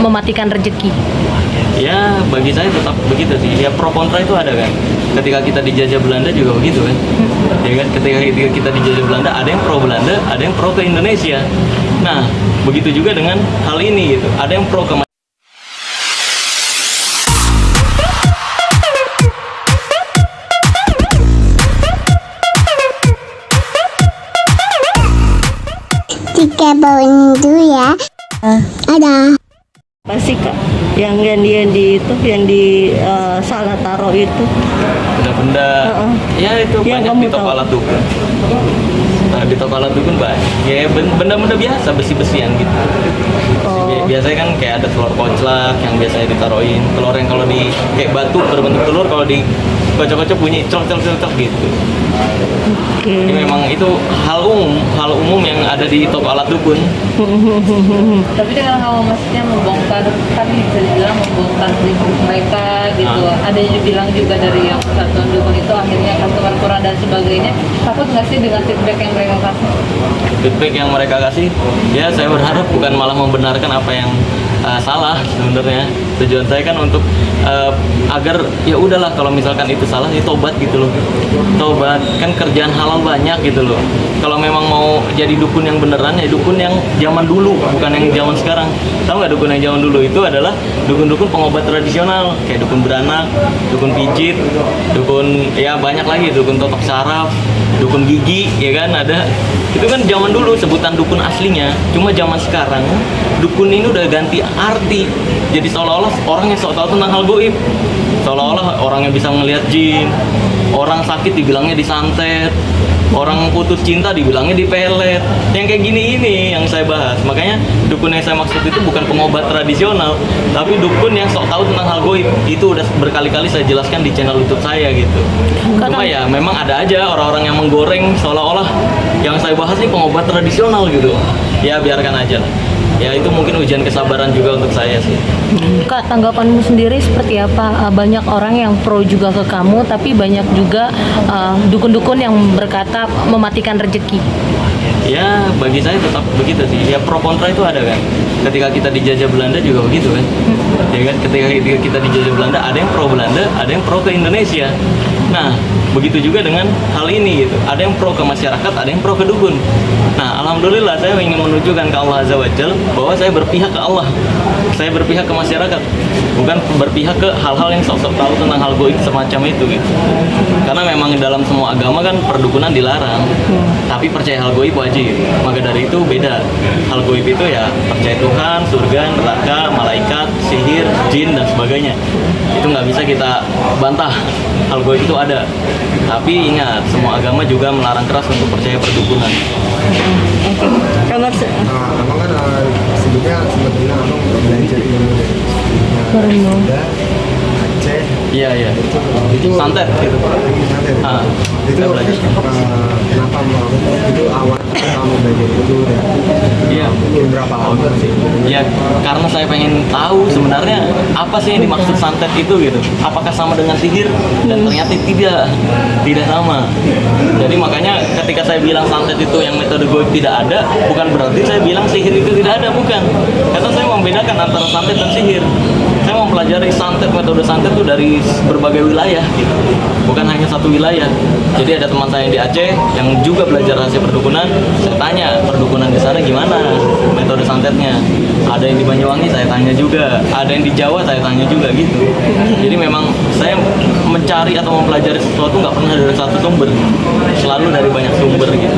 mematikan rezeki. Ya bagi saya tetap begitu sih. Ya pro kontra itu ada kan. Ketika kita dijajah Belanda juga begitu kan. Ya kan ketika kita dijajah Belanda ada yang pro Belanda, ada yang pro ke Indonesia. Nah begitu juga dengan hal ini gitu. Ada yang pro ke Tiga bawang dulu ya. Ada. Pasti kak, yang di salah taruh itu. benda-benda. Ya itu Yang banyak kamu di toko tahu. alat dukun. Nah, di toko alat dukun banyak. Ya benda-benda biasa, besi-besian gitu. Oh. Biasanya kan kayak ada telur koclak yang biasanya ditaruhin. Telur yang kalau di kayak batu berbentuk telur, kalau di kocok-kocok bunyi cok gitu. Oke. Ini memang itu hal umum yang ada di toko alat dukun. Tapi dengan kamu maksudnya membongkar, tadi bisa dibilang membongkar lingkup mereka gitu. Ada yang bilang juga dari yang persatuan dukun itu akhirnya customer kurang dan sebagainya. Takut nggak sih dengan feedback yang mereka kasih? Feedback yang mereka kasih, ya saya berharap bukan malah membenarkan apa yang salah sebenarnya. Tujuan saya kan untuk agar ya udahlah kalau misalkan itu salah ya tobat gitu loh. Tobat kan kerjaan halal banyak gitu loh. Kalau memang mau jadi dukun yang beneran ya dukun yang zaman dulu, bukan yang zaman sekarang. Tahu nggak dukun yang zaman dulu itu adalah dukun-dukun pengobat tradisional kayak dukun beranak, dukun pijit, dukun ya banyak lagi, dukun totok saraf, dukun gigi ya kan ada. Itu kan zaman dulu sebutan dukun aslinya. Cuma zaman sekarang dukun ini udah ganti arti. Jadi seolah-olah orang yang sok tahu tentang hal goib. Seolah-olah orang yang bisa ngelihat jin. Orang sakit dibilangnya disantet. Orang putus cinta dibilangnya dipelet. Yang kayak gini ini yang saya bahas. Makanya dukun yang saya maksud itu bukan pengobat tradisional, tapi dukun yang sok tahu tentang hal goib. Itu udah berkali-kali saya jelaskan di channel YouTube saya gitu. Cuma ya memang ada aja orang-orang yang menggoreng seolah-olah yang saya bahas ini pengobat tradisional gitu. Ya biarkan aja lah. Ya itu mungkin ujian kesabaran juga untuk saya sih. Kak, tanggapanmu sendiri seperti apa? Banyak orang yang pro juga ke kamu, tapi banyak juga dukun-dukun yang berkata mematikan rezeki. Ya bagi saya tetap begitu sih. Ya pro kontra itu ada kan. Ketika kita dijajah Belanda juga begitu kan. Ya kan ketika kita dijajah Belanda ada yang pro Belanda, ada yang pro ke Indonesia. Nah begitu juga dengan hal ini gitu. Ada yang pro ke masyarakat, ada yang pro ke dukun. Nah alhamdulillah saya ingin menunjukkan ke Allah Azza wa Jalla bahwa saya berpihak ke Allah. Saya berpihak ke masyarakat, bukan berpihak ke hal-hal yang sok-sok tahu tentang hal goib semacam itu gitu. Karena memang dalam semua agama kan perdukunan dilarang, tapi percaya hal goib wajib. Maka dari itu beda. Hal goib itu ya percaya Tuhan, surga, neraka, malaikat, sihir, jin dan sebagainya. Itu nggak bisa kita bantah. Hal goib itu ada. Tapi ingat, semua agama juga melarang keras untuk percaya perdukunan. Kamar abang kan sebelumnya sempat bilang abang belajar ilmu dari Sunda, Aceh. Iya. Itu Santet gitu. santet. Itu saya belajar. kenapa itu awal kamu belajar itu dan Iya. berapa lama sih? Ya, karena saya pengen tahu sebenarnya apa sih yang dimaksud santet itu gitu. Apakah sama dengan sihir? Dan ternyata tidak sama. Jadi makanya ketika saya bilang santet itu yang metode goib tidak ada, bukan berarti saya bilang sihir itu tidak ada, bukan. Karena saya membedakan antara santet dan sihir. Saya mempelajari santet, metode santet itu dari berbagai wilayah gitu. Bukan hanya satu wilayah. Jadi ada teman saya yang di Aceh yang juga belajar rahasia perdukunan. Saya tanya perdukunan di sana gimana metode santetnya. Ada yang di Banyuwangi saya tanya juga. Ada yang di Jawa saya tanya juga gitu. Jadi memang saya mencari atau mempelajari sesuatu nggak pernah dari satu sumber. Selalu dari banyak sumber gitu.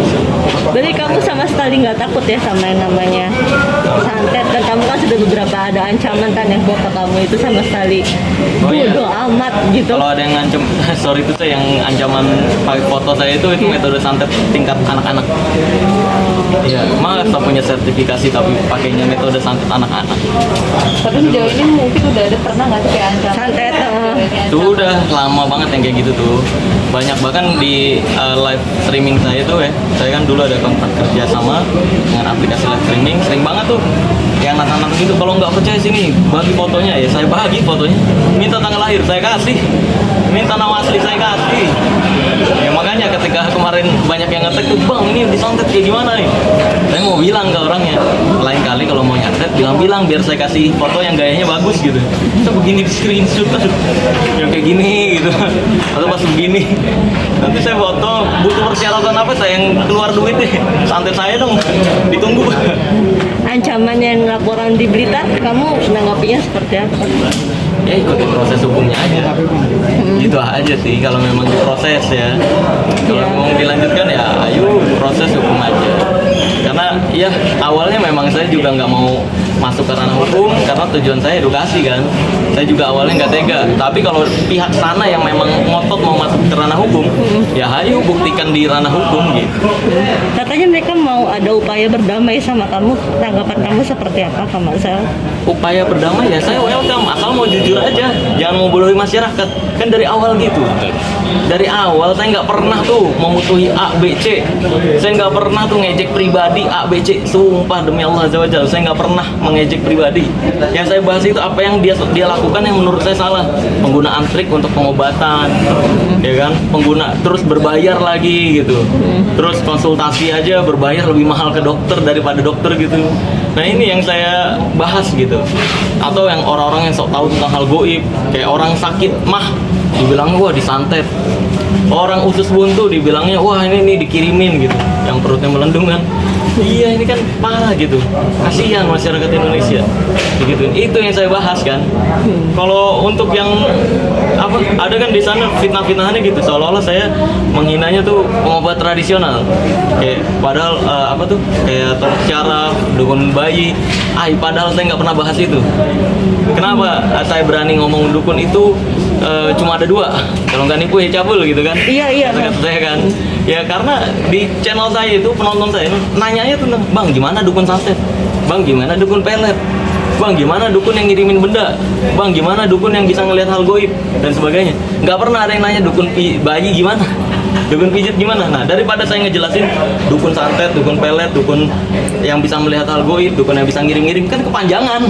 Berarti kamu sama sekali nggak takut ya sama yang namanya santet, dan kamu kan sudah beberapa ada ancaman kan yang bapak kamu itu sama sekali Oh, iya. bodoh amat gitu. Kalau ada yang ngancem, sorry itu saya yang ancaman pakai foto saya itu metode santet tingkat anak-anak. Iya, masa punya sertifikasi tapi pakainya metode santet anak-anak. Tapi sejauh ini mungkin udah ada pernah nggak sih kayak ancaman? Santet, Itu udah lama banget yang kayak gitu tuh. Banyak bahkan di live streaming saya tuh ya. Saya kan dulu dulu ada kontrak kerja sama dengan aplikasi live streaming, sering banget tuh yang nantang-nantang gitu. Kalau nggak percaya sini bagi fotonya, ya saya bagi fotonya. Minta tanggal lahir saya kasih, minta nama asli saya kasih. Ya makanya ketika kemarin banyak yang ngetek tuh, bang ini disantet kayak gimana nih, saya mau bilang ke orangnya, lain kali kalau mau nyantet bilang-bilang biar saya kasih foto yang gayanya bagus gitu. Kita begini di screenshot yang kayak gini gitu, atau pas begini nanti saya foto, butuh persyaratan apa, saya yang keluar duit deh, santet saya dong, ditunggu. Ancaman yang laporan di Blitar, kamu menanggapinya seperti apa? Ya ikutin proses hukumnya aja, gitu aja sih. Kalau memang diproses ya, kalau mau dilanjutkan ya ayo proses hukum aja. Karena ya awalnya memang saya juga nggak mau masuk ke ranah hukum karena tujuan saya edukasi kan. Saya juga awalnya nggak tega, tapi kalau pihak sana yang memang ngotot mau masuk ke ranah hukum, ya ayo buktikan di ranah hukum gitu. Katanya mereka mau ada upaya berdamai sama kamu. Tanggapan kamu seperti apa, Kak Marcel? Upaya berdamai ya saya welcome, asal mau jujur aja, jangan mau bodohi masyarakat. Kan dari awal gitu, dari awal saya nggak pernah tuh memusuhi A, B, C. Saya nggak pernah tuh ngejek pribadi A, B, C. Sumpah demi Allah Azza wa Jalla, saya nggak pernah mengejek pribadi. Yang saya bahas itu apa yang dia lakukan yang menurut saya salah. Penggunaan trik untuk pengobatan, ya kan, terus berbayar lagi gitu, terus konsultasi aja berbayar lebih mahal ke dokter daripada dokter gitu. Nah ini yang saya bahas gitu. Atau yang orang-orang yang sok tahu tentang hal goib, kayak orang sakit mah dibilangnya wah disantet, orang usus buntu dibilangnya wah ini dikirimin gitu, yang perutnya melendung kan. Iya ini kan parah gitu, kasihan masyarakat Indonesia begitu. Itu yang saya bahas kan. Kalau untuk yang apa, ada kan di sana fitnah-fitnahannya gitu, seolah-olah saya menghinanya tuh pengobat tradisional, kayak padahal apa tuh kayak tolak syaraf, dukun bayi. Padahal saya nggak pernah bahas itu. Kenapa saya berani ngomong dukun itu? Cuma ada dua, kalau nggak nipu ya cabul gitu kan. Iya. Kata saya kan, ya karena di channel saya itu penonton saya itu nanyanya tuh, bang gimana dukun santet, bang gimana dukun pelet, bang gimana dukun yang ngirimin benda, bang gimana dukun yang bisa ngelihat hal goib dan sebagainya. Nggak pernah ada yang nanya dukun bayi gimana, dukun pijit gimana. Nah daripada saya ngejelasin dukun santet, dukun pelet, dukun yang bisa melihat hal goib, dukun yang bisa ngirim-ngirim, kan kepanjangan.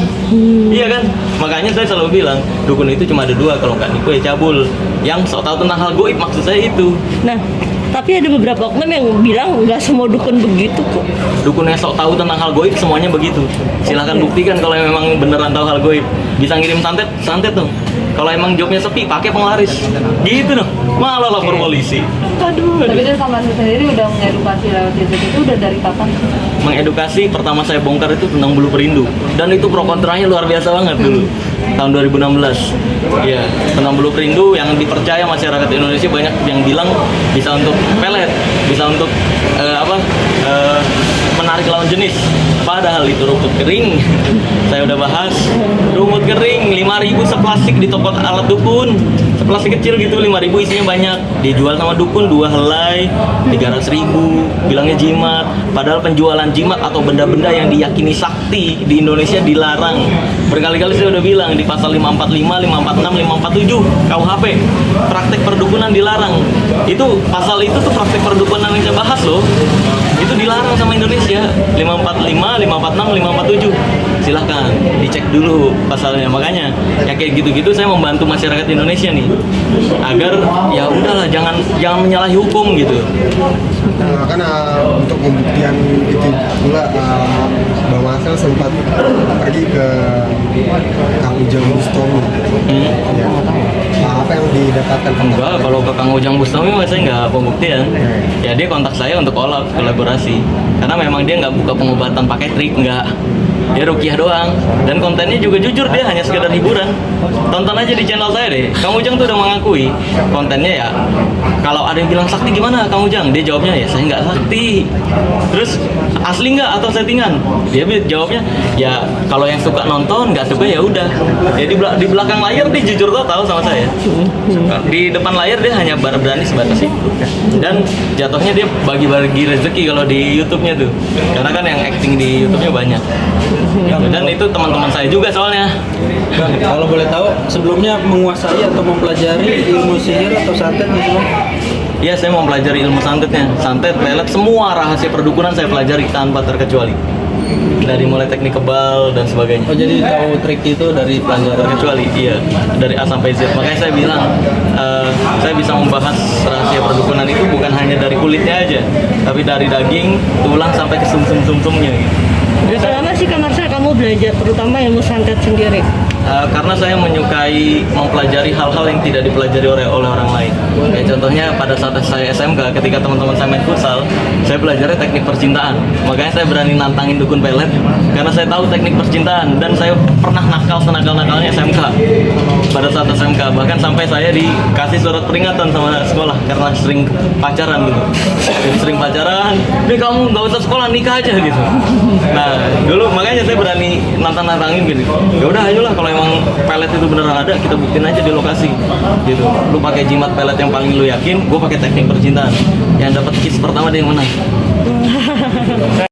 Iya kan, makanya saya selalu bilang dukun itu cuma ada dua, kalau nggak nipu ya cabul. Yang sok tahu tentang hal goib maksud saya itu. Nah, tapi ada beberapa oknum yang bilang nggak semua dukun begitu kok. Dukun yang sok tahu tentang hal goib semuanya begitu. Silahkan buktikan kalau memang beneran tahu hal goib. Bisa ngirim santet dong. Kalau emang jobnya sepi, pakai penglaris. Gitu dong. Malah lapor polisi. Aduh. Tapi dari Kak Marcel sendiri udah mengedukasi lewat YouTube itu udah dari kapan? Mengedukasi pertama saya bongkar itu tentang bulu perindu, dan itu pro kontranya luar biasa banget dulu tahun 2016. Iya, tentang bulu perindu yang dipercaya masyarakat Indonesia banyak yang bilang bisa untuk pelet, bisa untuk menarik lawan jenis. Padahal itu rumput kering. Saya udah bahas rumput kering 5.000 seplastik di toko alat dukun. Seplastik kecil gitu 5.000 isinya banyak. Dijual sama dukun 2 helai 300.000, bilangnya jimat. Padahal penjualan jimat atau benda-benda yang diyakini sakti di Indonesia dilarang. Berkali-kali saya udah bilang di pasal 545, 546, 547 KUHP. Praktek perdukunan dilarang. Itu pasal itu tuh praktek perdukunan yang saya bahas loh. Itu dilarang sama Indonesia. 545, 546, 547. Silahkan dicek dulu pasalnya. Makanya ya kayak gitu-gitu saya membantu masyarakat Indonesia nih agar ya udahlah jangan menyalahi hukum gitu. Karena untuk pembuktian itu pula Bang Marcel sempat pergi ke Kang Ujang Bustami. Ya. Apa yang didapatkan? Enggak, kalau ke Kang Ujang Bustami saya nggak pembuktian. Ya dia kontak saya untuk kolaborasi. Karena memang dia nggak buka pengobatan pakai trik, nggak. Dia rukiah doang, dan kontennya juga jujur, dia hanya sekedar hiburan. Tonton aja di channel saya deh. Kang Ujang tuh udah mengakui kontennya ya. Kalau ada yang bilang sakti gimana Kang Ujang? Dia jawabnya ya saya nggak sakti. Terus asli nggak atau settingan? Dia jawabnya ya kalau yang suka nonton, nggak suka ya udah. Ya di belakang layar dia jujur total sama saya. Di depan layar dia hanya berani sebatas itu. Dan jatuhnya dia bagi-bagi rezeki kalau di YouTube-nya tuh. Karena kan yang acting di YouTube-nya banyak. Dan itu teman-teman saya juga soalnya. Bang, kalau boleh tahu sebelumnya menguasai atau mempelajari ilmu sihir atau santet gitu Bang? Iya, saya mau pelajari ilmu santetnya. Santet, pelet, semua rahasia perdukunan saya pelajari tanpa terkecuali. Dari mulai teknik kebal dan sebagainya. Oh jadi tahu trik itu dari pelajaran. Terkecuali, iya, dari A sampai Z. Makanya saya bilang, saya bisa membahas rahasia perdukunan itu bukan hanya dari kulitnya aja, tapi dari daging, tulang sampai ke sumsumnya. Gitu. Berapa lama sih Kak Marcel kamu belajar terutama ilmu santet sendiri? Karena saya menyukai mempelajari hal-hal yang tidak dipelajari oleh orang lain. Kayak contohnya pada saat saya SMK, ketika teman-teman saya main futsal, saya belajarnya teknik percintaan. Makanya saya berani nantangin dukun pelet, karena saya tahu teknik percintaan dan saya pernah nakal senakal-nakalnya SMK. Pada saat SMK, bahkan sampai saya dikasih surat peringatan sama sekolah karena sering pacaran gitu. Jadi sering pacaran, kamu nggak usah sekolah, nikah aja gitu. Nah, dulu makanya saya berani nantangin gitu. Ya udah, ayolah, kalau emang pelet itu beneran ada, kita buktiin aja di lokasi gitu. Lu pakai jimat pelet yang paling lu yakin, gue pakai teknik percintaan. Yang dapat kiss pertama dia yang menang.